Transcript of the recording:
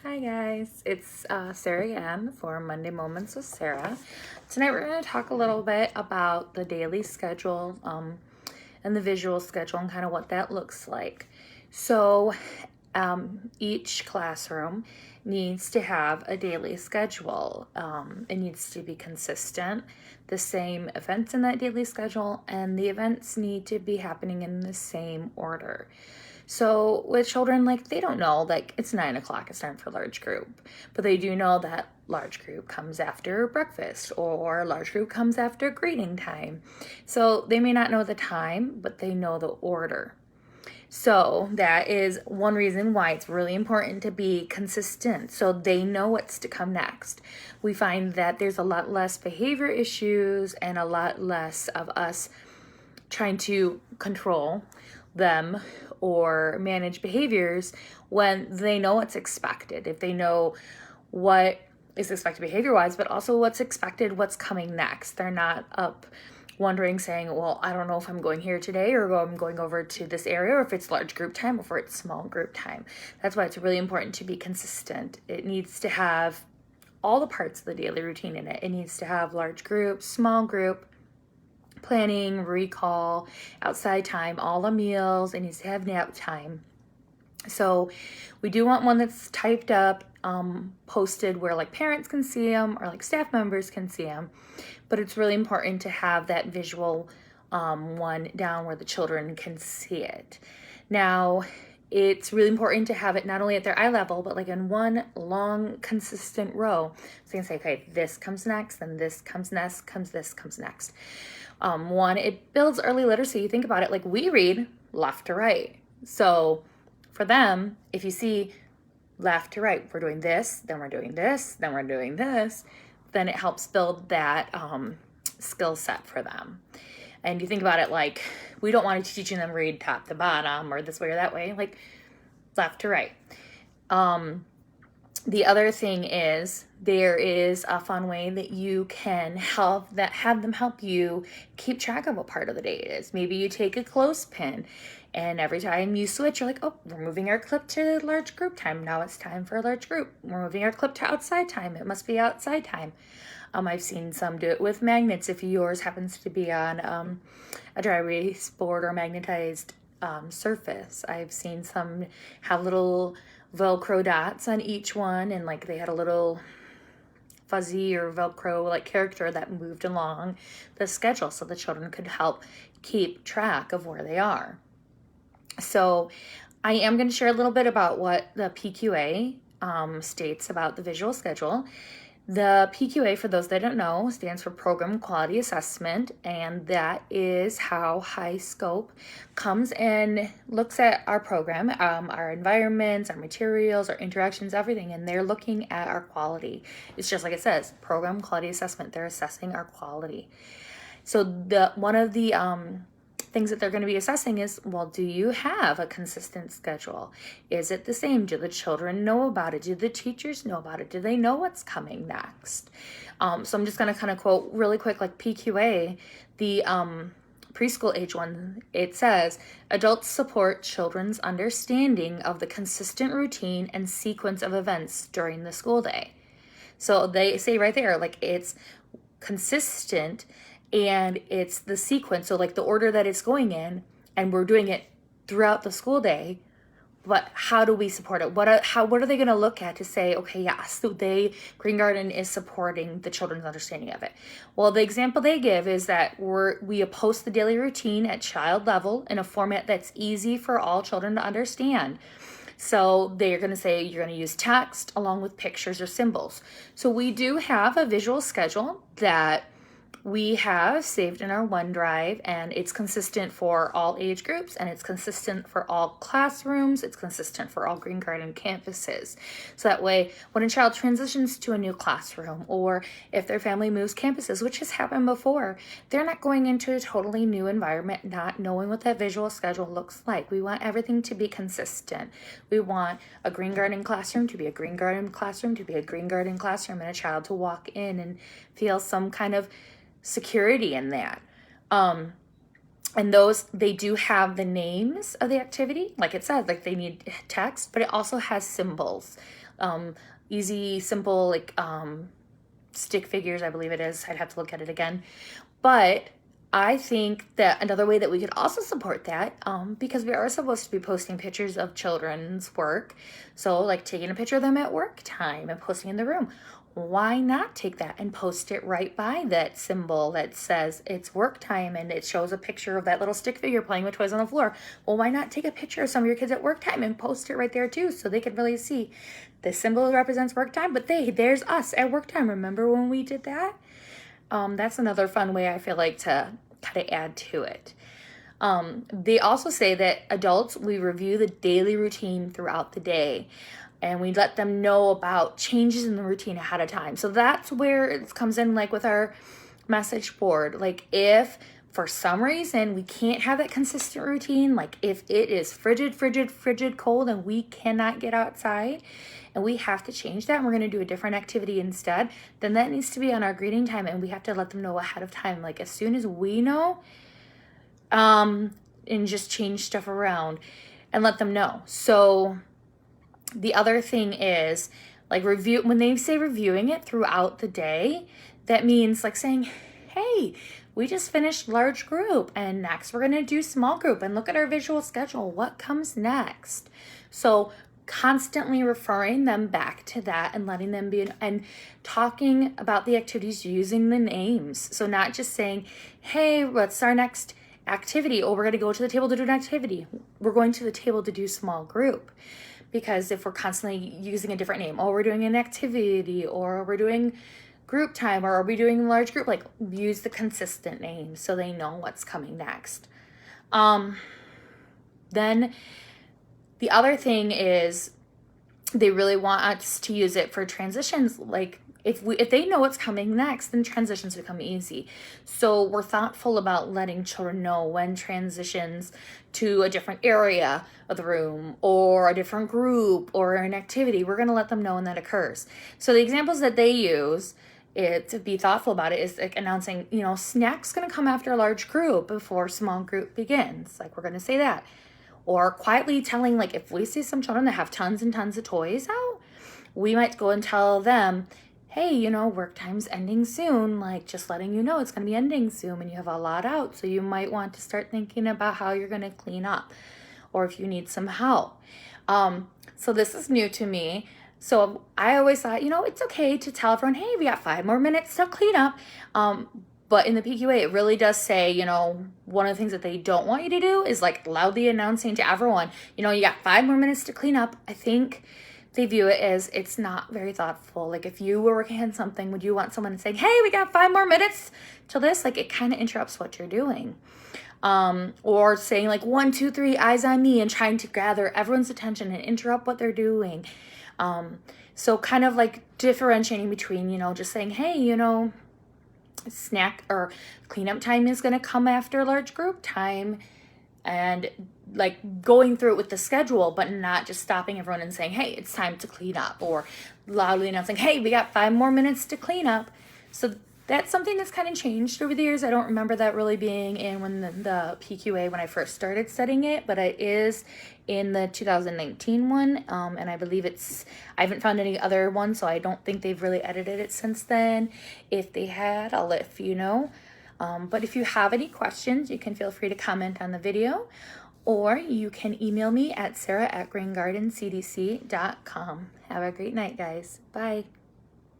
Hi guys, it's Sarah again for Monday Moments with Sarah. Tonight we're going to talk a little bit about the daily schedule and the visual schedule and kind of what that looks like. So each classroom needs to have a daily schedule. It needs to be consistent, the same events in that daily schedule, and the events need to be happening in the same order. So with children, like, they don't know, like, it's 9 o'clock, it's time for large group, but they do know that large group comes after breakfast or large group comes after greeting time. So they may not know the time, but they know the order. So that is one reason why it's really important to be consistent so they know what's to come next. We find that there's a lot less behavior issues and a lot less of us trying to control them or manage behaviors when they know what's expected. If they know what is expected behavior-wise, but also what's expected, what's coming next. They're not up wondering, saying, well, I don't know if I'm going here today or I'm going over to this area, or if it's large group time or if it's small group time. That's why it's really important to be consistent. It needs to have all the parts of the daily routine in it. It needs to have large group, small group, planning, recall, outside time, all the meals. It needs to have nap time. So we do want one that's typed up, posted where like parents can see them or like staff members can see them. But it's really important to have that visual one down where the children can see it. Now, it's really important to have it not only at their eye level, but like in one long, consistent row. So you can say, okay, this comes next, then this comes next, this comes next. One, it builds early literacy. You think about it, like we read left to right. So for them, if you see left to right, we're doing this, then we're doing this, then we're doing this, then it helps build that skill set for them. And you think about it like, we don't want to be teaching them read top to bottom or this way or that way, like left to right. The other thing is there is a fun way that you can have them help you keep track of what part of the day it is. Maybe you take a clothespin and every time you switch, you're like, oh, we're moving our clip to large group time. Now it's time for a large group. We're moving our clip to outside time. It must be outside time. I've seen some do it with magnets. If yours happens to be on a dry erase board or magnetized surface, I've seen some have little Velcro dots on each one, and like they had a little fuzzy or Velcro like character that moved along the schedule so the children could help keep track of where they are. So I am going to share a little bit about what the PQA states about the visual schedule. The PQA, for those that don't know, stands for Program Quality Assessment, and that is how HighScope comes and looks at our program, our environments, our materials, our interactions, everything, and they're looking at our quality. It's just like it says, Program Quality Assessment. They're assessing our quality. So one of the things that they're going to be assessing is, well, do you have a consistent schedule? Is it the same? Do the children know about it? Do the teachers know about it? Do they know what's coming next? So I'm just going to kind of quote really quick, like PQA, the preschool age one, it says, adults support children's understanding of the consistent routine and sequence of events during the school day. So they say right there, like it's consistent and it's the sequence, so like the order that it's going in, and we're doing it throughout the school day. But how do we support it? What are they going to look at to say, okay, yes, so Green Garden is supporting the children's understanding of it? Well, the example they give is that we post the daily routine at child level in a format that's easy for all children to understand. So they're going to say you're going to use text along with pictures or symbols. So we do have a visual schedule that we have saved in our OneDrive, and it's consistent for all age groups, and it's consistent for all classrooms. It's consistent for all Green Garden campuses. So that way, when a child transitions to a new classroom, or if their family moves campuses, which has happened before, they're not going into a totally new environment, not knowing what that visual schedule looks like. We want everything to be consistent. We want a Green Garden classroom to be a Green Garden classroom, to be a Green Garden classroom, and a child to walk in and feel some kind of security in that. And those, they do have the names of the activity, like it says, like they need text, but it also has symbols. Easy, simple, like stick figures, I believe it is. I'd have to look at it again. But I think that another way that we could also support that, because we are supposed to be posting pictures of children's work, so like taking a picture of them at work time and posting in the room. Why not take that and post it right by that symbol that says it's work time and it shows a picture of that little stick figure playing with toys on the floor? Well, why not take a picture of some of your kids at work time and post it right there too, so they can really see this symbol represents work time, but there's us at work time. Remember when we did that? That's another fun way I feel like to kind of add to it. They also say that adults, we review the daily routine throughout the day and we let them know about changes in the routine ahead of time. So that's where it comes in, like with our message board. Like if for some reason we can't have that consistent routine, like if it is frigid cold and we cannot get outside and we have to change that and we're going to do a different activity instead, then that needs to be on our greeting time and we have to let them know ahead of time. Like as soon as we know, and just change stuff around and let them know. So the other thing is like when they say reviewing it throughout the day, that means like saying, hey, we just finished large group and next we're going to do small group and look at our visual schedule. What comes next? So constantly referring them back to that and letting them be and talking about the activities using the names. So not just saying, hey, what's our next activity? Oh, we're going to go to the table to do an activity. We're going to the table to do small group. Because if we're constantly using a different name, oh, we're doing an activity, or we're doing group time, or are we doing large group, like use the consistent name so they know what's coming next. Then the other thing is they really want us to use it for transitions. Like if they know what's coming next, then transitions become easy. So we're thoughtful about letting children know when transitions to a different area of the room or a different group or an activity, we're going to let them know when that occurs. So the examples that they use to be thoughtful about it is like announcing, snack's going to come after a large group before small group begins. Like we're going to say that. Or quietly telling, like if we see some children that have tons and tons of toys out, we might go and tell them, hey, work time's ending soon, like just letting you know it's going to be ending soon and you have a lot out. So you might want to start thinking about how you're going to clean up or if you need some help. So this is new to me. So I always thought, it's okay to tell everyone, hey, we got 5 more minutes to clean up. But in the PQA, it really does say, one of the things that they don't want you to do is like loudly announcing to everyone, you got 5 more minutes to clean up. I think they view it as it's not very thoughtful. Like if you were working on something, would you want someone to say, hey, we got 5 more minutes till this? Like it kind of interrupts what you're doing. Or saying like 1, 2, 3, eyes on me and trying to gather everyone's attention and interrupt what they're doing. So kind of like differentiating between, just saying, hey, snack or cleanup time is going to come after large group time, and like going through it with the schedule, but not just stopping everyone and saying, hey, it's time to clean up, or loudly announcing, hey, we got 5 more minutes to clean up. So that's something that's kind of changed over the years. I don't remember that really being in when the PQA when I first started studying it, but it is in the 2019 one, and I believe I haven't found any other one, so I don't think they've really edited it since then. If they had, I'll let you know. But if you have any questions, you can feel free to comment on the video, or you can email me at sarah@greengardencdc.com. Have a great night, guys. Bye.